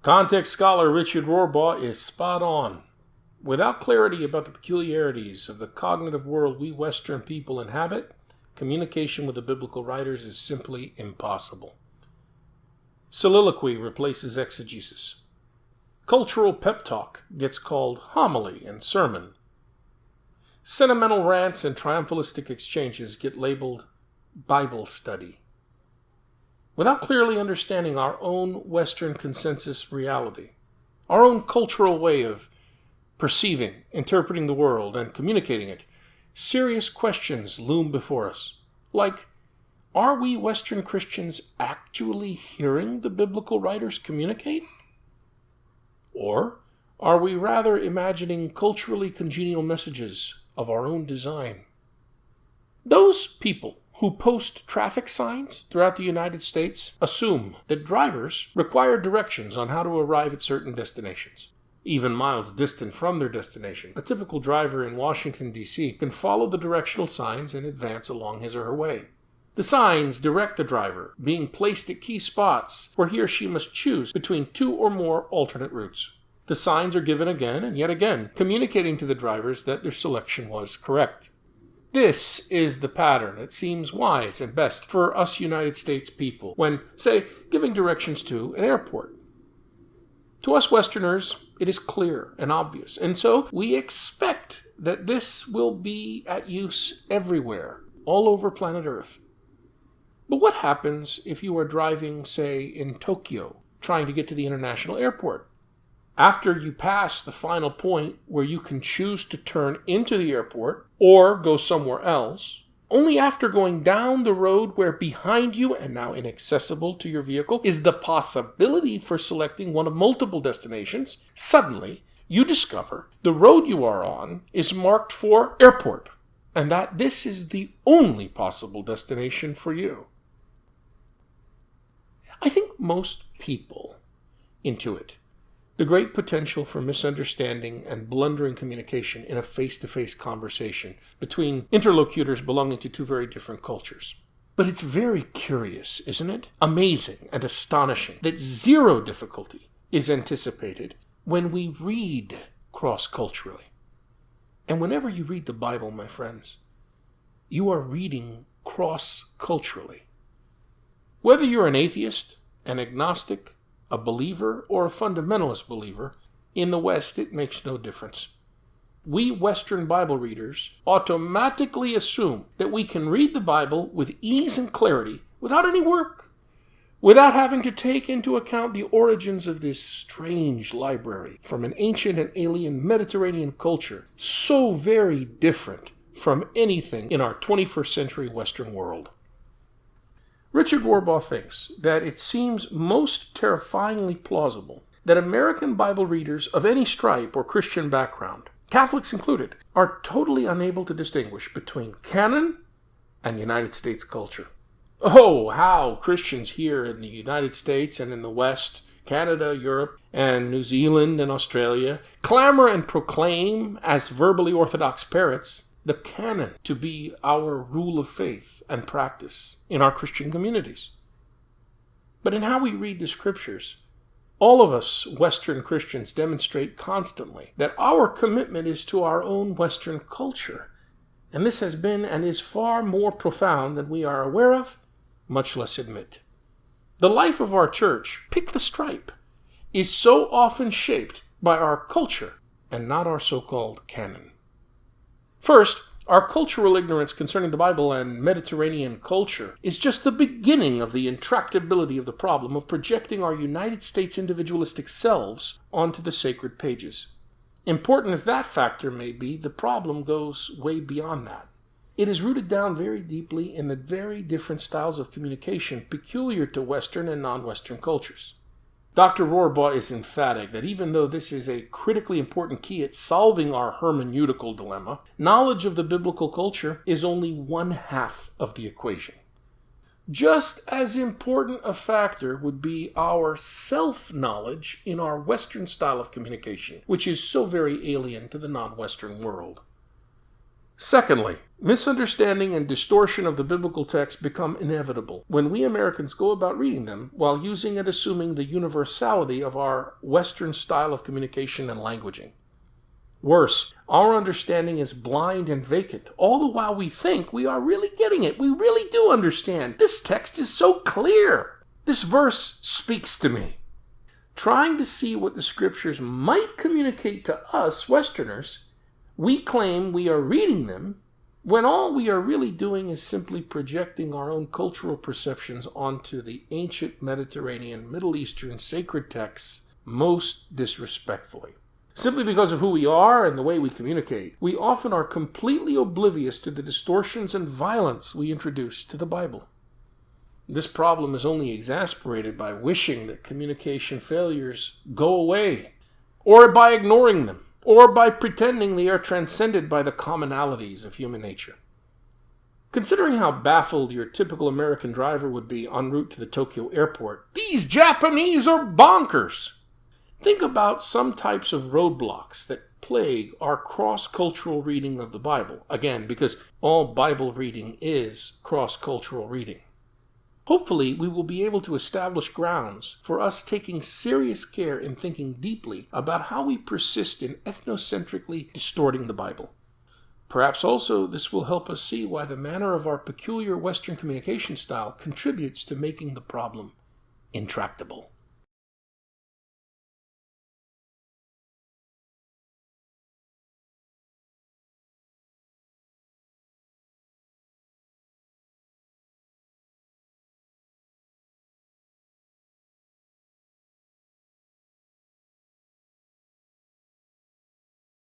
Context scholar Richard Rohrbaugh is spot on. Without clarity about the peculiarities of the cognitive world we Western people inhabit, communication with the biblical writers is simply impossible. Soliloquy replaces exegesis. Cultural pep talk gets called homily and sermon. Sentimental rants and triumphalistic exchanges get labeled Bible study. Without clearly understanding our own Western consensus reality, our own cultural way of perceiving, interpreting the world, and communicating it, serious questions loom before us. Like, are we Western Christians actually hearing the biblical writers communicate? Or are we rather imagining culturally congenial messages of our own design? Those people who post traffic signs throughout the United States assume that drivers require directions on how to arrive at certain destinations, even miles distant from their destination. A typical driver in Washington, D.C. can follow the directional signs and advance along his or her way. The signs direct the driver, being placed at key spots where he or she must choose between two or more alternate routes. The signs are given again and yet again, communicating to the drivers that their selection was correct. This is the pattern that seems wise and best for us United States people when, say, giving directions to an airport. To us Westerners, it is clear and obvious, and so we expect that this will be at use everywhere, all over planet Earth. But what happens if you are driving, say, in Tokyo, trying to get to the international airport? After you pass the final point where you can choose to turn into the airport or go somewhere else, only after going down the road where behind you and now inaccessible to your vehicle is the possibility for selecting one of multiple destinations, suddenly you discover the road you are on is marked for airport and that this is the only possible destination for you. I think most people intuit the great potential for misunderstanding and blundering communication in a face-to-face conversation between interlocutors belonging to two very different cultures. But it's very curious, isn't it? Amazing and astonishing that zero difficulty is anticipated when we read cross-culturally. And whenever you read the Bible, my friends, you are reading cross-culturally. Whether you're an atheist, an agnostic, a believer, or a fundamentalist believer, in the West it makes no difference. We Western Bible readers automatically assume that we can read the Bible with ease and clarity without any work, without having to take into account the origins of this strange library from an ancient and alien Mediterranean culture so very different from anything in our 21st century Western world. Richard Rohrbaugh thinks that it seems most terrifyingly plausible that American Bible readers of any stripe or Christian background, Catholics included, are totally unable to distinguish between canon and United States culture. Oh, how Christians here in the United States and in the West, Canada, Europe, and New Zealand and Australia clamor and proclaim as verbally orthodox parrots the canon to be our rule of faith and practice in our Christian communities. But in how we read the scriptures, all of us Western Christians demonstrate constantly that our commitment is to our own Western culture. And this has been and is far more profound than we are aware of, much less admit. The life of our church, pick the stripe, is so often shaped by our culture and not our so-called canon. First, our cultural ignorance concerning the Bible and Mediterranean culture is just the beginning of the intractability of the problem of projecting our United States individualistic selves onto the sacred pages. Important as that factor may be, the problem goes way beyond that. It is rooted down very deeply in the very different styles of communication peculiar to Western and non-Western cultures. Dr. Rohrbaugh is emphatic that even though this is a critically important key at solving our hermeneutical dilemma, knowledge of the biblical culture is only one half of the equation. Just as important a factor would be our self-knowledge in our Western style of communication, which is so very alien to the non-Western world. Secondly, misunderstanding and distortion of the biblical text become inevitable when we Americans go about reading them while using and assuming the universality of our Western style of communication and languaging. Worse, our understanding is blind and vacant, all the while we think we are really getting it. We really do understand. This text is so clear. This verse speaks to me. Trying to see what the scriptures might communicate to us Westerners, we claim we are reading them when all we are really doing is simply projecting our own cultural perceptions onto the ancient Mediterranean, Middle Eastern sacred texts most disrespectfully. Simply because of who we are and the way we communicate, we often are completely oblivious to the distortions and violence we introduce to the Bible. This problem is only exasperated by wishing that communication failures go away, or by ignoring them, or by pretending they are transcended by the commonalities of human nature. Considering how baffled your typical American driver would be en route to the Tokyo airport, these Japanese are bonkers! Think about some types of roadblocks that plague our cross-cultural reading of the Bible. Again, because all Bible reading is cross-cultural reading. Hopefully, we will be able to establish grounds for us taking serious care in thinking deeply about how we persist in ethnocentrically distorting the Bible. Perhaps also this will help us see why the manner of our peculiar Western communication style contributes to making the problem intractable.